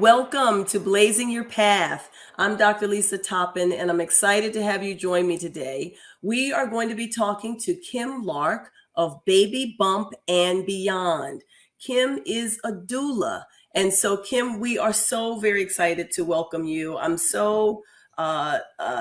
Welcome to Blazing Your Path. I'm Dr. Lisa Toppin, and I'm excited to have you join me today. We are going to be talking to Kim Lark of Baby Bump and Beyond. Kim is a doula. And so, Kim, we are so very excited to welcome you. I'm so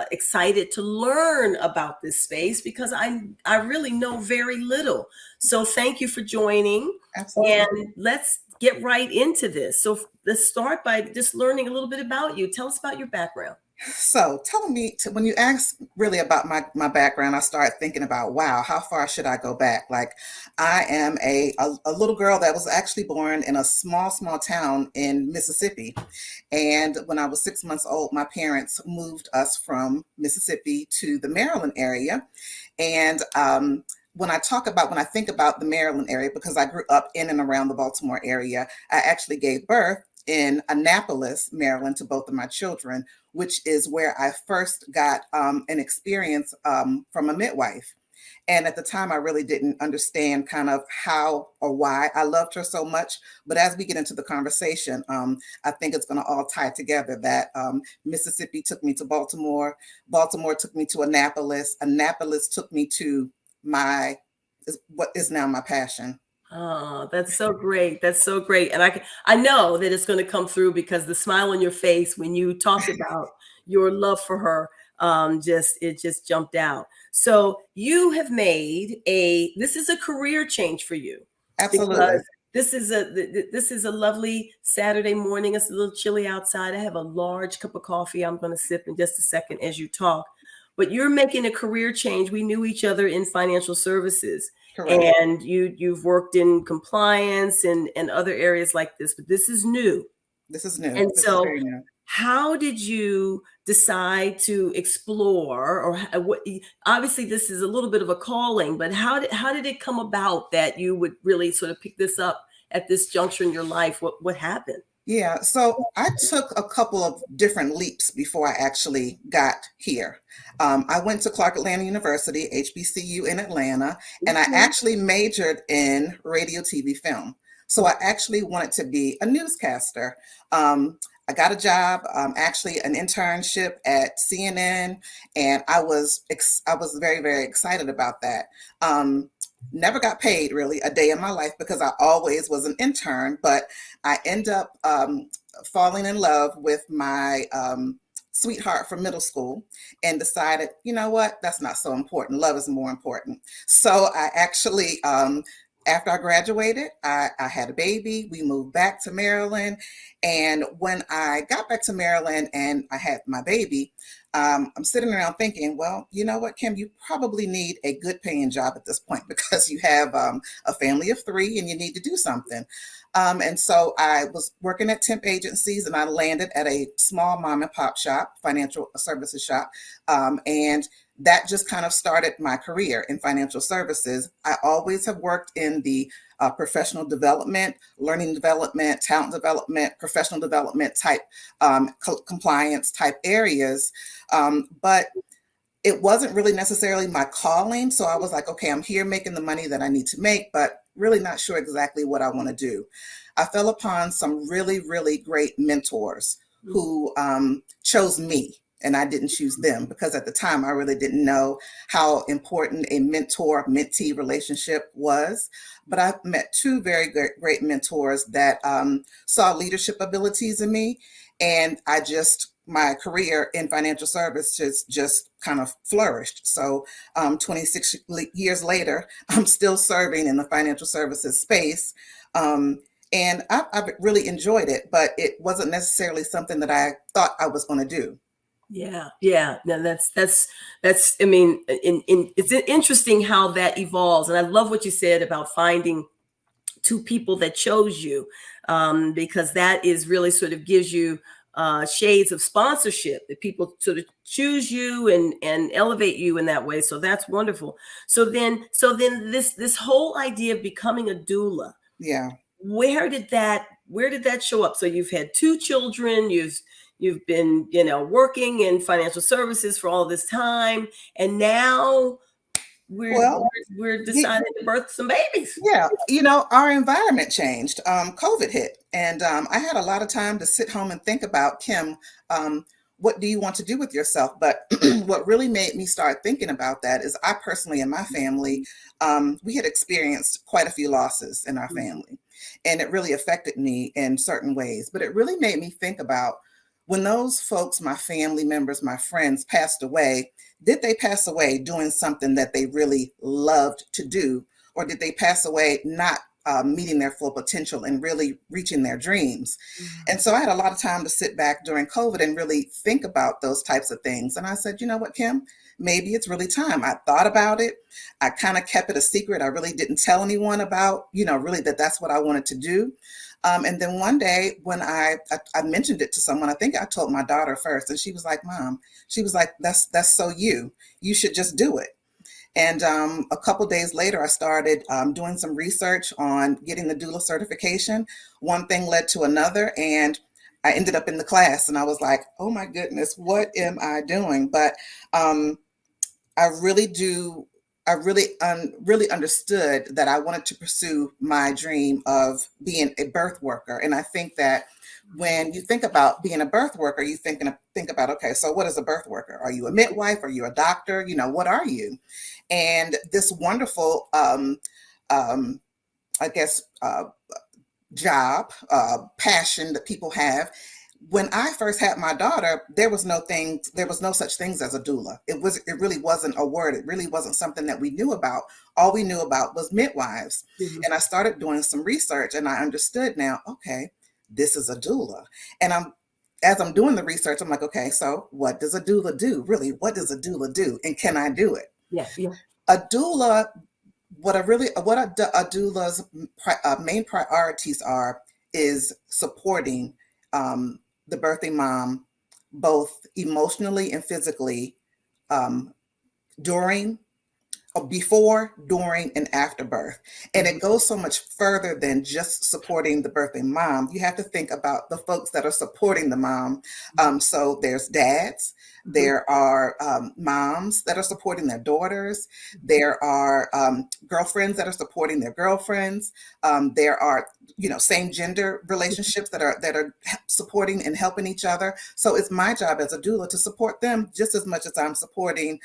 excited to learn about this space because I really know very little. So thank you for joining. Absolutely. And let's get right into this. So let's start by just learning a little bit about you. Tell us about your background. So telling me when you ask really about my background, I started thinking about, wow, how far should I go back? Like I am a little girl that was actually born in a small town in Mississippi. And when I was 6 months old, my parents moved us from Mississippi to the Maryland area. And when I think about the Maryland area, because I grew up in and around the Baltimore area, I actually gave birth in Annapolis, Maryland, to both of my children, which is where I first got an experience from a midwife. And at the time, I really didn't understand kind of how or why I loved her so much. But as we get into the conversation, I think it's going to all tie together that Mississippi took me to Baltimore. Baltimore took me to Annapolis. Annapolis took me to what is now my passion. Oh, that's so great. That's so great. And I know that it's going to come through because the smile on your face when you talked about your love for her, it just jumped out. So you have made this is a career change for you. Absolutely. This is a lovely Saturday morning. It's a little chilly outside. I have a large cup of coffee I'm going to sip in just a second as you talk. But you're making a career change. We knew each other in financial services. Correct. And you've worked in compliance and other areas like this, but this is new. This is new. And this so is very new. How did you decide to explore, or what? Obviously, this is a little bit of a calling, but how did it come about that you would really sort of pick this up at this juncture in your life? What happened? Yeah, so I took a couple of different leaps before I actually got here. I went to Clark Atlanta University, HBCU in Atlanta, and I actually majored in radio, TV, film. So I actually wanted to be a newscaster. I got a job, actually an internship at CNN, and I was very, very excited about that. Never got paid really a day in my life because I always was an intern, but I end up falling in love with my sweetheart from middle school and decided, you know what, that's not so important. Love is more important. So I actually, after I graduated, I had a baby. We moved back to Maryland. And when I got back to Maryland and I had my baby, I'm sitting around thinking, well, you know what, Kim, you probably need a good paying job at this point because you have a family of three and you need to do something. And so I was working at temp agencies and I landed at a small mom and pop shop, financial services shop. And that just kind of started my career in financial services. I always have worked in the professional development, learning development, talent development, professional development type, compliance type areas. But it wasn't really necessarily my calling. So I was like, okay, I'm here making the money that I need to make, but really not sure exactly what I want to do. I fell upon some really, really great mentors who chose me. And I didn't choose them because at the time I really didn't know how important a mentor-mentee relationship was. But I met two very great mentors that saw leadership abilities in me. And my career in financial services just kind of flourished. So 26 years later, I'm still serving in the financial services space. And I've really enjoyed it, but it wasn't necessarily something that I thought I was going to do. Yeah. No, that's. I mean, it's interesting how that evolves, and I love what you said about finding two people that chose you, because that is really sort of gives you shades of sponsorship that people sort of choose you and elevate you in that way. So that's wonderful. So then this whole idea of becoming a doula. Yeah. Where did that show up? So you've had two children. You've been, working in financial services for all this time, and now we're deciding to birth some babies. Yeah, our environment changed. COVID hit, And I had a lot of time to sit home and think about, Kim, what do you want to do with yourself? But what really made me start thinking about that is I personally and my family, we had experienced quite a few losses in our family. And it really affected me in certain ways. But it really made me think about when those folks, my family members, my friends passed away, did they pass away doing something that they really loved to do? Or did they pass away not meeting their full potential and really reaching their dreams? And so I had a lot of time to sit back during COVID and really think about those types of things. And I said, you know what, Kim, maybe it's really time. I thought about it. I kind of kept it a secret. I really didn't tell anyone about, really that's what I wanted to do. And then one day when I mentioned it to someone, I think I told my daughter first, and she was like, Mom, she was like, that's so you should just do it. And a couple days later, I started doing some research on getting the doula certification. One thing led to another, and I ended up in the class, and I was like, oh my goodness, what am I doing? But I really do. I really understood that I wanted to pursue my dream of being a birth worker. And I think that when you think about being a birth worker, you think about, okay, so what is a birth worker? Are you a midwife? Are you a doctor? What are you? And this wonderful, I guess, job, passion that people have. When I first had my daughter, there was no such things as a doula. It really wasn't a word. It really wasn't something that we knew about. All we knew about was midwives. And I started doing some research, and I understood now, okay, this is a doula. And as I'm doing the research, I'm like, okay, so what does a doula do? Really, what does a doula do? And can I do it? Yeah, yeah. A doula, what a doula's main priorities are is supporting the birthing mom, both emotionally and physically, during, before, during, and after birth. And it goes so much further than just supporting the birthing mom. You have to think about the folks that are supporting the mom. So there's dads, there are moms that are supporting their daughters, there are girlfriends that are supporting their girlfriends, there are same gender relationships that are supporting and helping each other. So it's my job as a doula to support them just as much as I'm supporting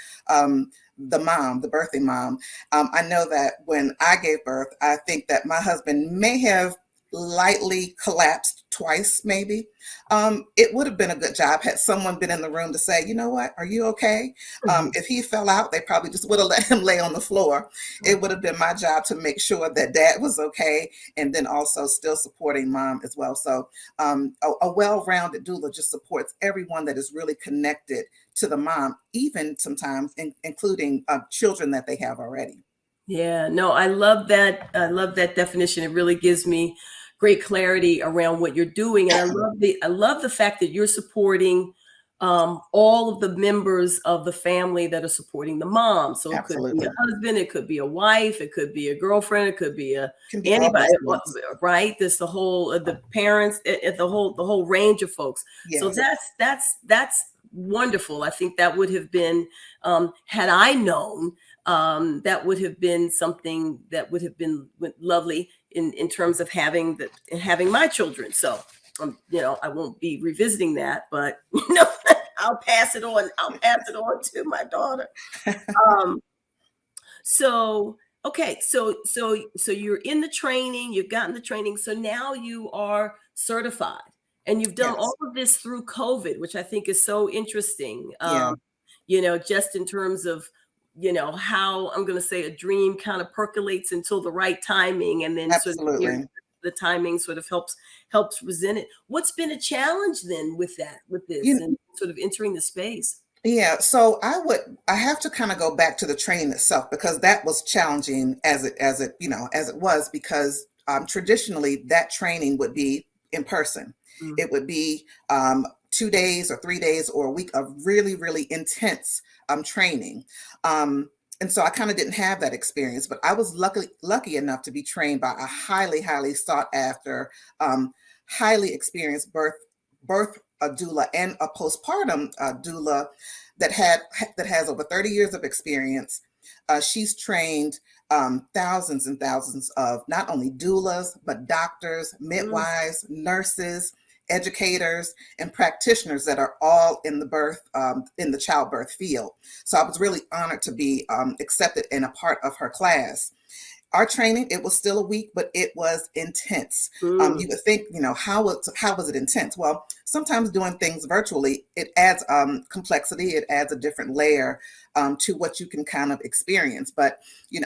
the mom, the birthing mom. I know that when I gave birth, I think that my husband may have lightly collapsed twice, maybe. It would have been a good job had someone been in the room to say, you know what, are you okay? If he fell out, they probably just would have let him lay on the floor. It would have been my job to make sure that dad was okay, and then also still supporting mom as well. So a well-rounded doula just supports everyone that is really connected to the mom, even sometimes including children that they have already. Yeah, no, I love that. I love that definition. It really gives me great clarity around what you're doing. And I love the fact that you're supporting all of the members of the family that are supporting the mom. So it could be Absolutely. a husband, it could be a wife, it could be a girlfriend, it could be Can be all anybody, those things. right? There's the whole the parents, the whole range of folks. So Yes, that's wonderful. I think that would have been had I known, that would have been something that would have been lovely in terms of having my children. So I won't be revisiting that, but I'll pass it on. I'll pass it on to my daughter. Um, so okay, so you're in the training, you've gotten the training, so now you are certified, and you've done all yes, of this through COVID, which I think is so interesting. yeah, Just in terms of how I'm going to say a dream kind of percolates until the right timing, and then sort of absolutely. the timing sort of helps present it. What's been a challenge then with this You and sort of entering the space? Yeah, so I have to kind of go back to the training itself because that was challenging as it was because traditionally that training would be in person. Mm. It would be 2 days or 3 days or a week of really, really intense training. And so I kind of didn't have that experience, but I was lucky enough to be trained by a highly, highly sought after, highly experienced birth a doula and a postpartum doula that has over 30 years of experience. She's trained thousands and thousands of not only doulas, but doctors, Mm. midwives, nurses, educators, and practitioners that are all in the in the childbirth field. So I was really honored to be accepted in a part of her class. Our training, it was still a week, but it was intense. Mm. You would think, how was it intense? Well, sometimes doing things virtually, it adds complexity. It adds a different layer to what you can kind of experience. But,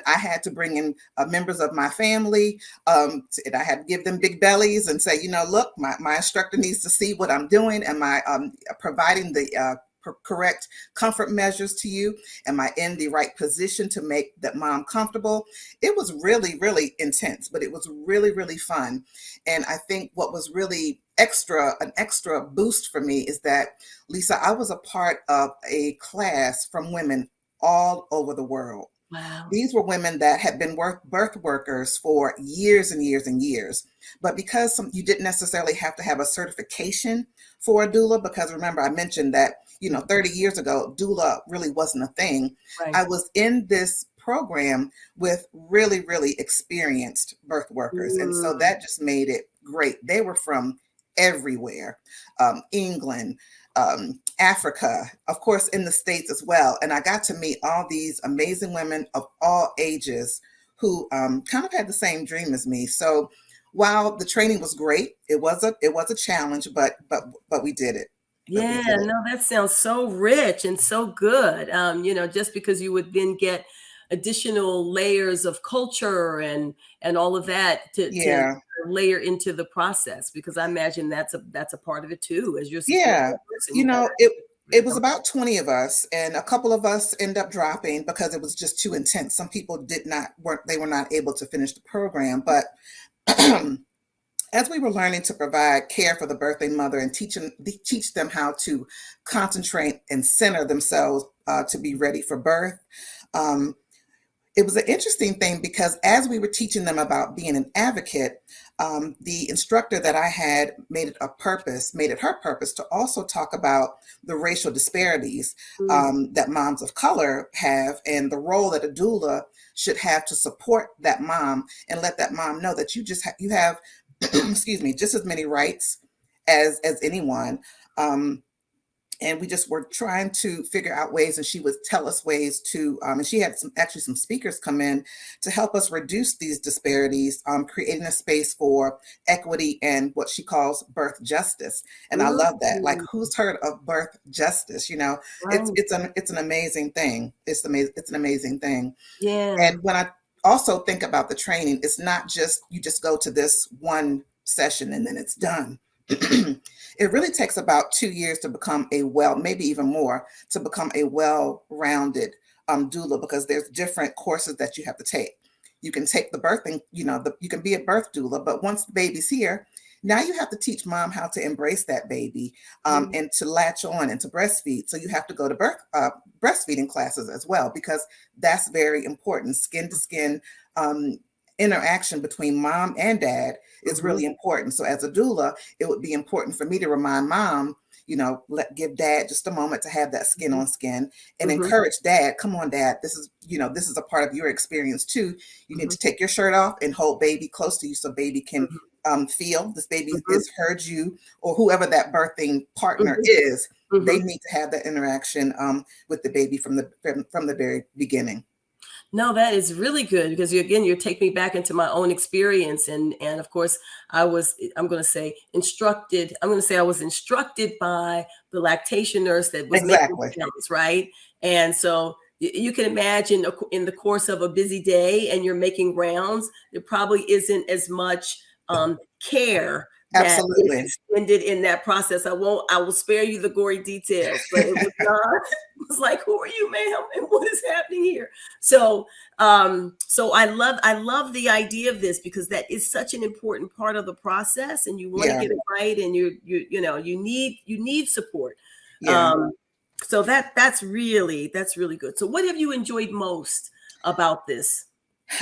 I had to bring in members of my family, and I had to give them big bellies and say, look, my instructor needs to see what I'm doing. Am I providing the correct comfort measures to you? Am I in the right position to make that mom comfortable? It was really, really intense, but it was really, really fun. And I think what was really an extra boost for me is that, Lisa, I was a part of a class from women all over the world. Wow. These were women that had been birth workers for years and years and years. But because you didn't necessarily have to have a certification for a doula, because remember, I mentioned that, 30 years ago, doula really wasn't a thing. Right. I was in this program with really, really experienced birth workers. And so Mm. that just made it great. They were from everywhere, England, Africa, of course, in the States as well. And I got to meet all these amazing women of all ages who kind of had the same dream as me. So while the training was great, it was a challenge, but we did it. But we Yeah, did it. no, that sounds so rich and so good. Just because you would then get additional layers of culture and all of that to Yeah. layer into the process, because I imagine that's a part of it too. As you're supporting Yeah. that person, You you gotta know, it really it was help. about 20 of us, and a couple of us end up dropping because it was just too intense. Some people were not able to finish the program, but as we were learning to provide care for the birthing mother and teach them how to concentrate and center themselves to be ready for birth, um, it was an interesting thing because as we were teaching them about being an advocate, the instructor that I had made it her purpose to also talk about the racial disparities Mm. that moms of color have and the role that a doula should have to support that mom and let that mom know that you have, excuse me, just as many rights as anyone. Um, and we just were trying to figure out ways, and she would tell us ways to and she had some speakers come in to help us reduce these disparities, creating a space for equity and what she calls birth justice. And I love that. Like, Mm. who's heard of birth justice? Right. It's an amazing thing. It's an amazing thing. Yeah. And when I also think about the training, it's not just you just go to this one session and then it's done. It really takes about 2 years to become maybe even more, to become a well-rounded doula, because there's different courses that you have to take. You can take the birthing, you can be a birth doula, but once the baby's here, now you have to teach mom how to embrace that baby Mm. and to latch on and to breastfeed. So you have to go to breastfeeding classes as well, because that's very important. Skin to skin interaction between mom and dad is Mhm. really important. So as a doula, it would be important for me to remind mom, give dad just a moment to have that skin Mhm. on skin and Mhm. encourage dad. Come on, dad. This is a part of your experience too. You need Mhm. to take your shirt off and hold baby close to you so baby can Mhm. feel this baby Mhm. is heard you, or whoever that birthing partner Mhm. is. They Mhm. need to have that interaction with the baby from the very beginning. No, that is really good because you're taking me back into my own experience, and of course I'm going to say instructed. I'm going to say I was instructed by the lactation nurse that was making Exactly. rounds, right? And so you can imagine in the course of a busy day and you're making rounds, there probably isn't as much care that is Absolutely. extended in that process. I will spare you the gory details, but it was not. It was like, who are you, ma'am, and what is happening here? So I love the idea of this because that is such an important part of the process, and you want to Yeah. get it right, and you need support. Yeah. Um, so that's really good. So what have you enjoyed most about this?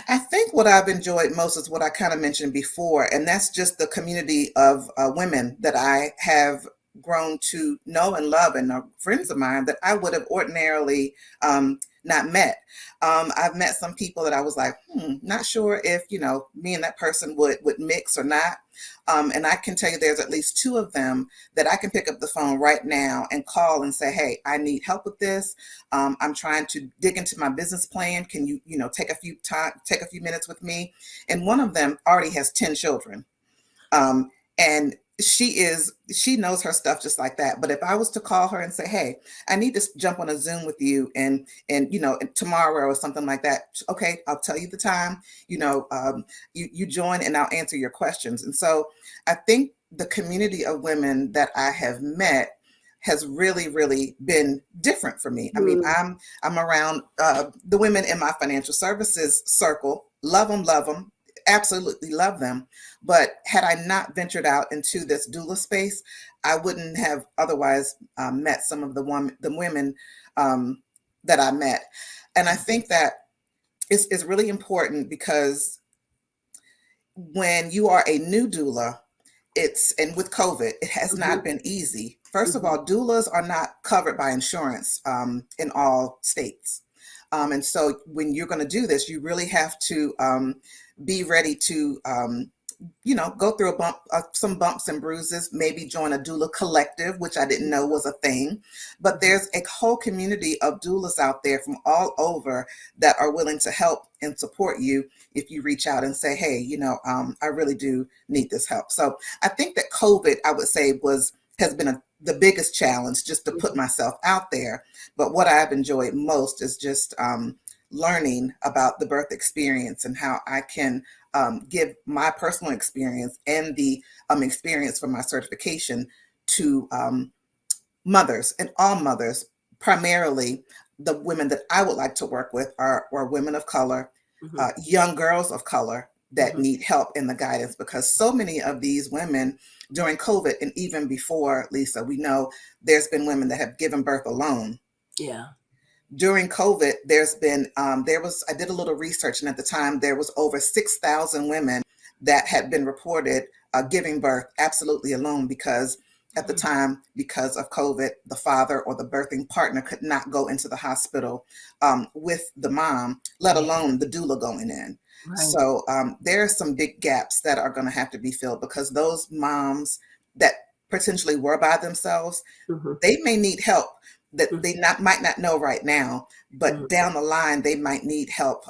I think what I've enjoyed most is what I kind of mentioned before, and that's just the community of women that I have grown to know and love, and are friends of mine that I would have ordinarily not met. I've met some people that I was like, not sure if, me and that person would mix or not. And I can tell you there's at least two of them that I can pick up the phone right now and call and say, hey, I need help with this. I'm trying to dig into my business plan. Can you, take a few minutes with me? And one of them already has 10 children. And she knows her stuff just like that. But if I was to call her and say, hey, I need to jump on a Zoom with you and tomorrow or something like that. Okay, I'll tell you the time, you join and I'll answer your questions. And so I think the community of women that I have met has really, really been different for me. I mean, I'm around the women in my financial services circle, love them, absolutely love them. But had I not ventured out into this doula space, I wouldn't have otherwise met some of the women that I met. And I think that it's really important because when you are a new doula, and with COVID, it has not been easy. First of all, doulas are not covered by insurance in all states. And so when you're going to do this, you really have to be ready to, go through some bumps and bruises, maybe join a doula collective, which I didn't know was a thing. But there's a whole community of doulas out there from all over that are willing to help and support you if you reach out and say, hey, I really do need this help. So I think that COVID, I would say, has been the biggest challenge, just to put myself out there. But what I've enjoyed most is just learning about the birth experience and how I can give my personal experience and the experience from my certification to mothers, and all mothers. Primarily, the women that I would like to work with are women of color, young girls of color that need help in the guidance, because so many of these women during COVID and even before, Lisa, we know there's been women that have given birth alone. Yeah. During COVID, there's been, I did a little research, and at the time there was over 6,000 women that had been reported giving birth absolutely alone, because at the time, because of COVID, the father or the birthing partner could not go into the hospital with the mom, let alone the doula going in. Right. So there are some big gaps that are going to have to be filled, because those moms that potentially were by themselves, they may need help that they might not know right now, but down the line, they might need help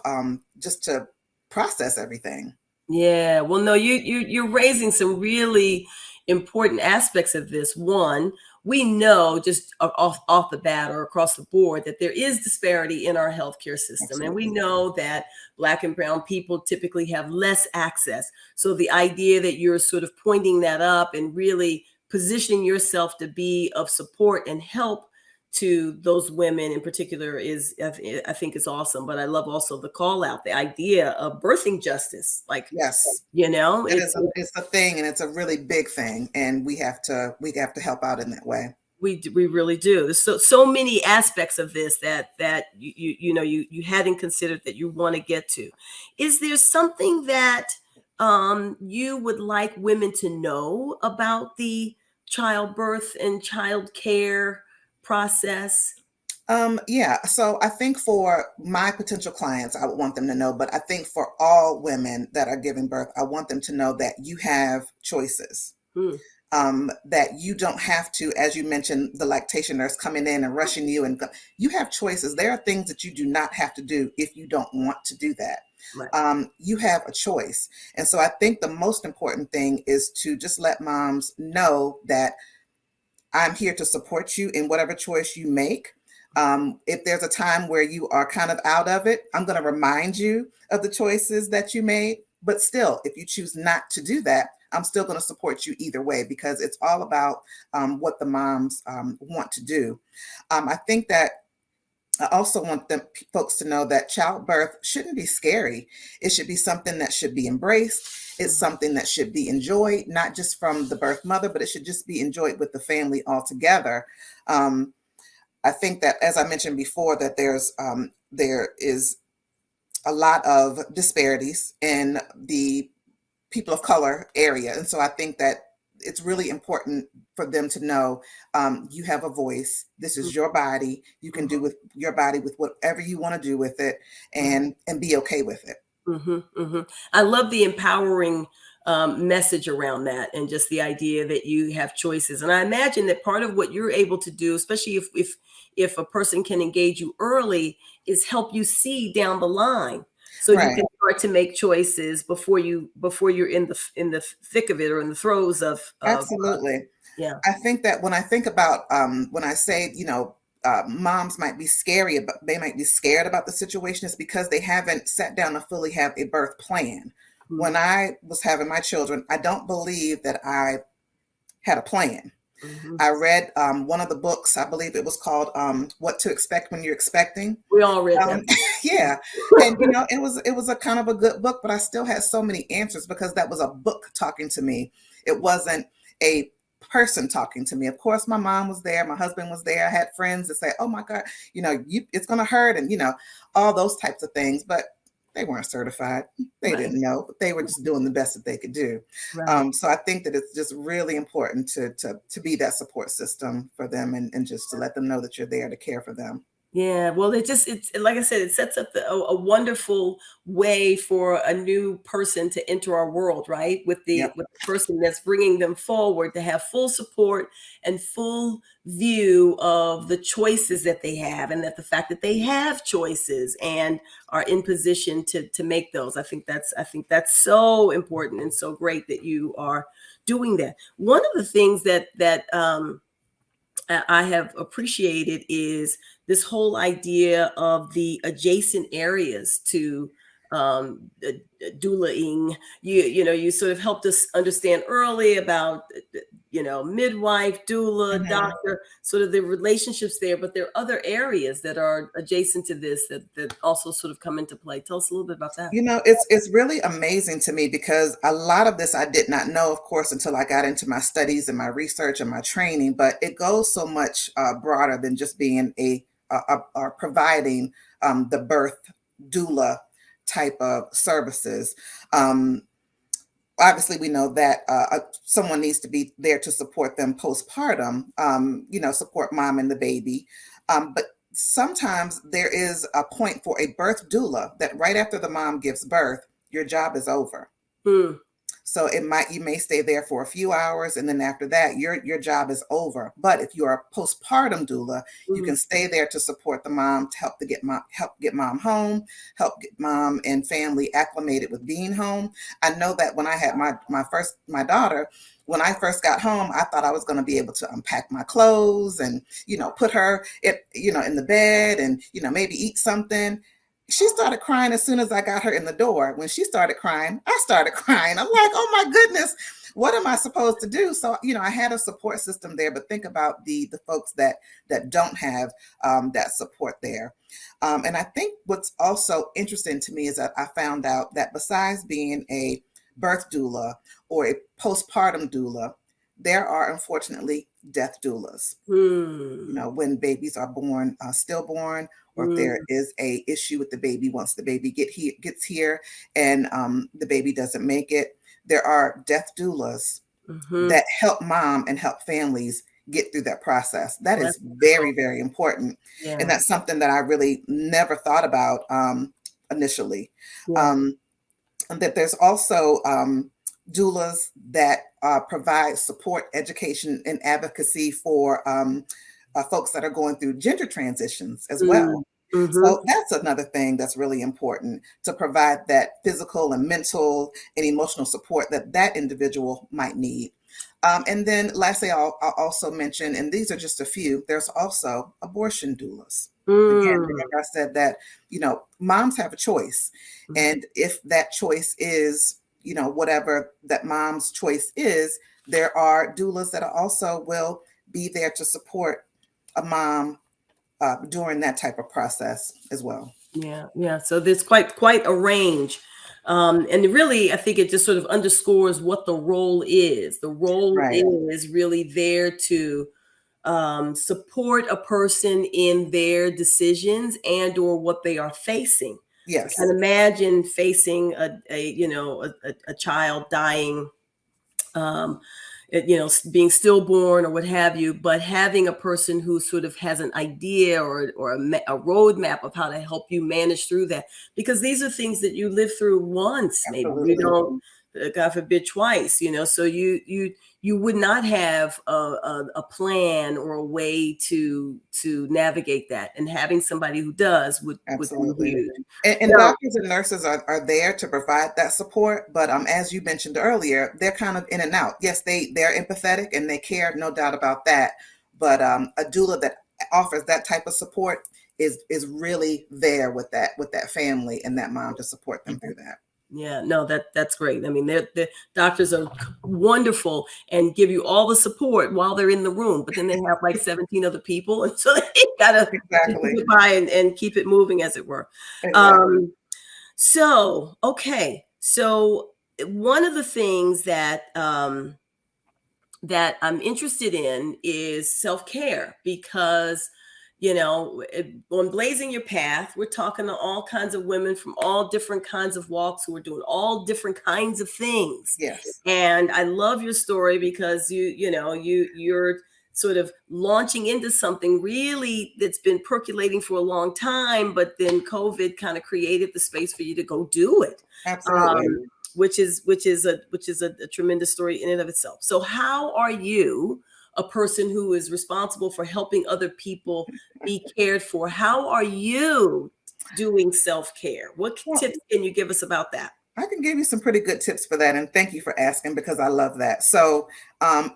just to process everything. Yeah, well, no, you're raising some really important aspects of this. One, we know just off the bat or across the board that there is disparity in our healthcare system. Absolutely. And we know that Black and brown people typically have less access. So the idea that you're sort of pointing that up and really positioning yourself to be of support and help to those women in particular is, I think, is awesome. But I love also the call out, the idea of birthing justice. Like, yes, it's a thing, and it's a really big thing, and we have to help out in that way. We really do. There's so many aspects of this that you hadn't considered that you want to get to. Is there something that you would like women to know about the childbirth and child care process? Yeah. So I think for my potential clients, I would want them to know, but I think for all women that are giving birth, I want them to know that you have choices. That you don't have to, as you mentioned, the lactation nurse coming in and rushing you, and you have choices. There are things that you do not have to do if you don't want to do that. Right. You have a choice. And so I think the most important thing is to just let moms know that I'm here to support you in whatever choice you make. If there's a time where you are kind of out of it, I'm going to remind you of the choices that you made. But still, if you choose not to do that, I'm still going to support you either way, because it's all about what the moms want to do. I think that I also want folks to know that childbirth shouldn't be scary. It should be something that should be embraced. It's something that should be enjoyed, not just from the birth mother, but it should just be enjoyed with the family altogether. I think that, as I mentioned before, that there is a lot of disparities in the people of color area. And so I think that it's really important for them to know, you have a voice. This is your body. You can do with your body with whatever you want to do with it, and be okay with it. I love the empowering message around that, and just the idea that you have choices. And I imagine that part of what you're able to do, especially if a person can engage you early, is help you see down the line, so you Right. can start to make choices before you're in the thick of it, or in the throes of Absolutely. yeah. I think that when I think about, when I say, moms might be scary about, they might be scared about the situation, is because they haven't sat down to fully have a birth plan. When Mhm, I was having my children, I don't believe that I had a plan. mhm. I read, one of the books, I believe it was called, What to Expect When You're Expecting. We all read that. Um, yeah, and it was a kind of a good book, but I still had so many answers because that was a book talking to me. It wasn't a person talking to me. Of course, my mom was there, my husband was there. I had friends that say, "Oh my God, it's going to hurt," and all those types of things. But they weren't certified. They Right, didn't know. They were just doing the best that they could do. right. So I think that it's just really important to be that support system for them, and just to let them know that you're there to care for them. Yeah, well, it's like I said, it sets up a wonderful way for a new person to enter our world, right? Yep. With the person that's bringing them forward, to have full support and full view of the choices that they have, and that the fact that they have choices and are in position to make those. I think that's so important, and so great that you are doing that. One of the things that I have appreciated is this whole idea of the adjacent areas to doulaing. You sort of helped us understand early about midwife, doula, Mhm. doctor, sort of the relationships there. But there are other areas that are adjacent to this that also sort of come into play. Tell us a little bit about that. It's really amazing to me because a lot of this I did not know, of course, until I got into my studies and my research and my training. But it goes so much broader than just being or providing the birth doula type of services. Um, Obviously, we know that someone needs to be there to support them postpartum, support mom and the baby. But sometimes there is a point for a birth doula that right after the mom gives birth, your job is over. Mm, So you may stay there for a few hours, and then after that, your job is over. But if you are a postpartum doula, you mm, can stay there to support the mom, to help get mom home, help get mom and family acclimated with being home. I know that when I had my daughter, when I first got home, I thought I was going to be able to unpack my clothes and put her in the bed, and maybe eat something. She started crying as soon as I got her in the door. When she started crying, I started crying. I'm like, oh my goodness, what am I supposed to do? So, I had a support system there, but think about the folks that don't have that support there. And I think what's also interesting to me is that I found out that besides being a birth doula or a postpartum doula, there are unfortunately death doulas. mm, When babies are born stillborn, or if there mm, is a issue with the baby once the baby gets here, and the baby doesn't make it, there are death doulas mhm. that help mom and help families get through that process. That Well, is that's very, wonderful. very important, and Yeah, that's something that I really never thought about initially. yeah. um, and that there's also doulas that provide support, education, and advocacy for folks that are going through gender transitions as Mm, well. mhm. So that's another thing that's really important, to provide that physical and mental and emotional support that individual might need. And then lastly, I'll also mention, and these are just a few, there's also abortion doulas. Again, Mm, remember I said that, moms have a choice. mhm. And if that choice is, whatever that mom's choice is, there are doulas that also will be there to support a mom during that type of process as well. Yeah, yeah. So there's quite a range. And really, I think it just sort of underscores what the role is. The role Right. is really there to support a person in their decisions and or what they are facing. I can Yes. imagine facing a child dying. Um, being stillborn or what have you, but having a person who sort of has an idea or a roadmap of how to help you manage through that, because these are things that you live through once, maybe you Absolutely. don't, God forbid, twice, so you would not have a plan or a way to navigate that, and having somebody who does would be Absolutely. huge. And Now, doctors and nurses are there to provide that support, but as you mentioned earlier, they're kind of in and out. Yes, they're empathetic and they care, no doubt about that. But a doula that offers that type of support is really there with that family and that mom to support them through that. yeah, no, that's great. I mean, the doctors are wonderful and give you all the support while they're in the room, but then they have like 17 other people, and so they gotta Exactly. get by and keep it moving, as it were. Exactly. So okay, so one of the things that I'm interested in is self-care, because on Blazing Your Path, we're talking to all kinds of women from all different kinds of walks who are doing all different kinds of things. Yes. And I love your story because you're sort of launching into something really that's been percolating for a long time, but then COVID kind of created the space for you to go do it. Absolutely. Which is a tremendous story in and of itself. So how are you, a person who is responsible for helping other people be cared for, how are you doing self-care? What Well, tips can you give us about that? I can give you some pretty good tips for that, and thank you for asking because I love that. So,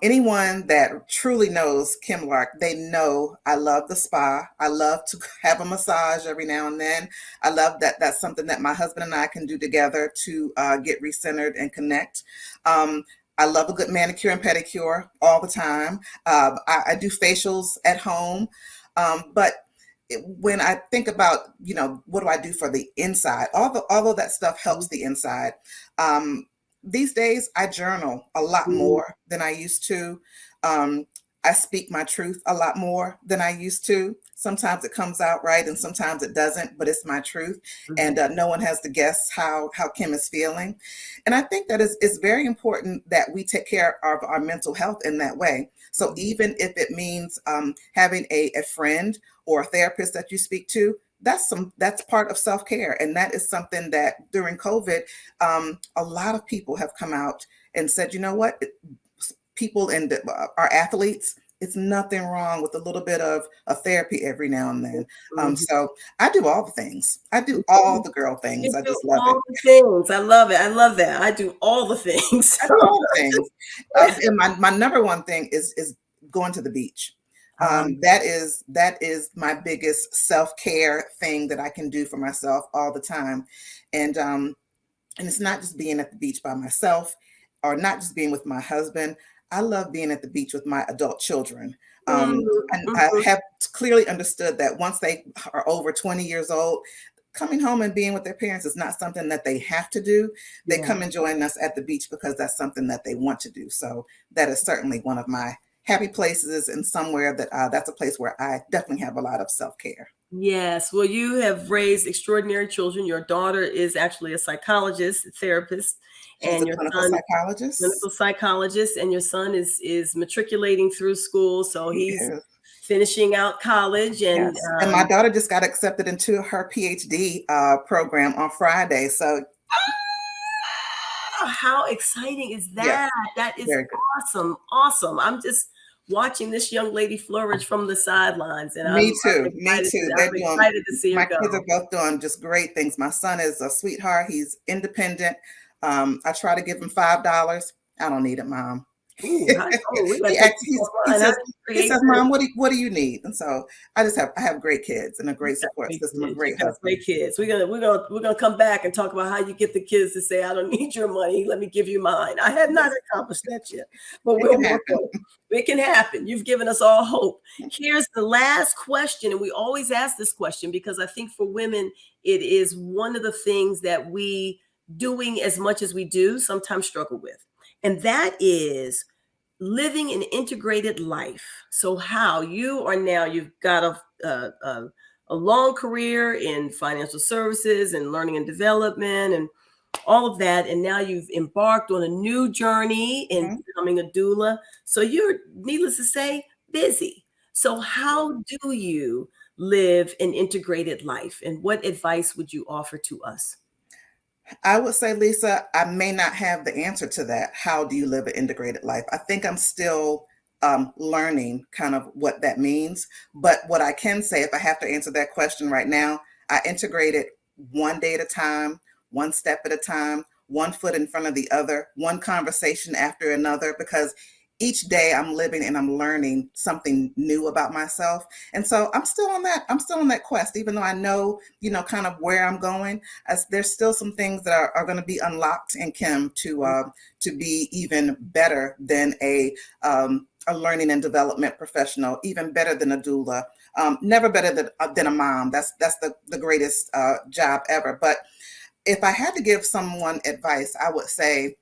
anyone that truly knows Kim Lark, they know I love the spa. I love to have a massage every now and then. I love that that's something that my husband and I can do together to get recentered and connect. I love a good manicure and pedicure all the time. I do facials at home, but when I think about, what do I do for the inside? Although that stuff helps the inside. Um, these days, I journal a lot Mhm. more than I used to. Um, I speak my truth a lot more than I used to. Sometimes it comes out right, and sometimes it doesn't. But it's my truth, and Mhm. no one has to guess how Kim is feeling. And I think that is very important that we take care of our mental health in that way. So Mhm. even if it means having a friend or a therapist that you speak to, that's part of self-care, and that is something that during COVID, a lot of people have come out and said, you know what, people and our athletes, it's nothing wrong with a little bit of a therapy every now and then. Mhm. So I do all the things. I do all the girl things. You I do just love it. all the things. I love it. I love that. I do all the things. I do all the things. And my number one thing is going to the beach. That is my biggest self-care thing that I can do for myself all the time. And it's not just being at the beach by myself or not just being with my husband. I love being at the beach with my adult children. And I Mhm. have clearly understood that once they are over 20 years old, coming home and being with their parents is not something that they have to do. They Yeah. come and join us at the beach because that's something that they want to do. So that is certainly one of my happy places, and somewhere that's a place where I definitely have a lot of self-care. Yes. Well, you have raised extraordinary children. Your daughter is actually a psychologist, a therapist, She's and a your clinical son, psychologist. clinical psychologist, and your son is matriculating through school. So He he's is. finishing out college, and Yes, and my daughter just got accepted into her PhD program on Friday. So how exciting is yes, that? That is very good. awesome. Awesome. I'm just watching this young lady flourish from the sidelines, and I'm, Me I'm too. Me excited too. to, They're I'm doing. excited to see her My kids go. are both doing just great things. My son is a sweetheart. He's independent. I try to give him $5. I don't need it, Mom. Ooh, oh, we gotta he take acts, this he offline. How says do you he create says, this? Mom, what do you need? And so I have great kids and a You great got support great system, a kids. You great got husband. great kids. We're gonna come back and talk about how you get the kids to say, "I don't need your money. Let me give you mine." I have not Yes, accomplished that yet, but it we'll can work happen. on it. It can happen. You've given us all hope. Here's the last question, and we always ask this question because I think for women, it is one of the things that we, doing as much as we do, sometimes struggle with, and that is living an integrated life. So how you are now, you've got a long career in financial services and learning and development, all of that. And now you've embarked on a new journey in Mhm. becoming a doula. So you're, needless to say, busy. So how do you live an integrated life? And what advice would you offer to us? I would say, Lisa, I may not have the answer to that. How do you live an integrated life? I think I'm still learning kind of what that means. But what I can say, if I have to answer that question right now, I integrate it one day at a time, one step at a time, one foot in front of the other, one conversation after another, because each day I'm living and I'm learning something new about myself. And so I'm still on that quest, even though I know, kind of where I'm going. As there's still some things that are going to be unlocked in Kim to be even better than a learning and development professional, even better than a doula, never better than a mom. That's the greatest job ever. But if I had to give someone advice, I would say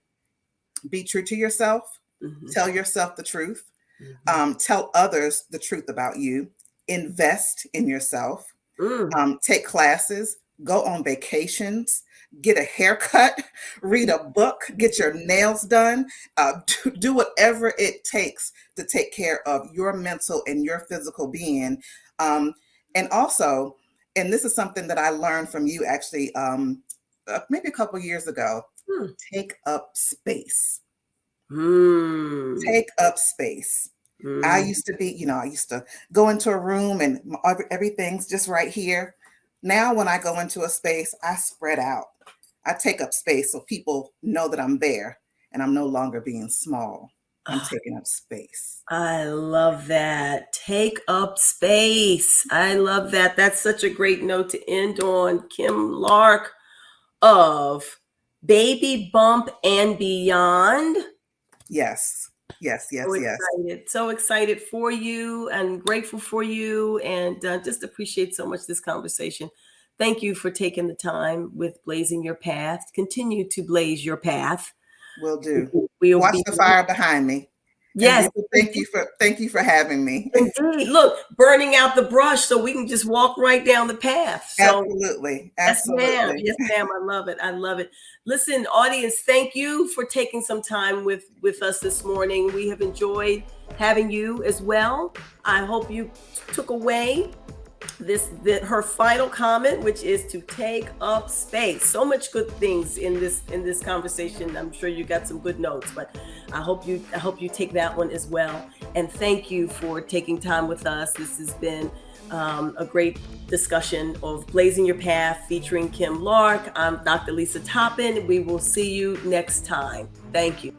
be true to yourself, Mhm, tell yourself the truth, mhm. tell others the truth about you, invest in yourself, Mm. take classes, go on vacations, get a haircut, read a book, get your nails done, do whatever it takes to take care of your mental and your physical being. Um, and also, and this is something that I learned from you actually, maybe a couple years ago, Mm. take up space. Mm. Take up space. Mm. I used to go into a room and everything's just right here. Now, when I go into a space, I spread out. I take up space so people know that I'm there and I'm no longer being small. I'm Ah, taking up space. I love that. Take up space. I love that. That's such a great note to end on. Kim Lark of Baby Bump and Beyond. Yes, yes, So yes, yes. excited. So excited for you and grateful for you, and just appreciate so much this conversation. Thank you for taking the time with Blazing Your Path. Continue to blaze your path. Will do. We'll Watch be, the fire behind me. And yes, Lisa, thank you for having me. indeed. Look, burning out the brush so we can just walk right down the path. So, Absolutely, yes, ma'am. absolutely. Yes, ma'am. I love it. I love it. Listen, audience, thank you for taking some time with us this morning. We have enjoyed having you as well. I hope you took away her final comment, which is to take up space. So much good things in this conversation. I'm sure you got some good notes, but I hope you take that one as well. And thank you for taking time with us. This has been a great discussion of Blazing Your Path featuring Kim Lark. I'm Dr. Lisa Toppin. We will see you next time. Thank you.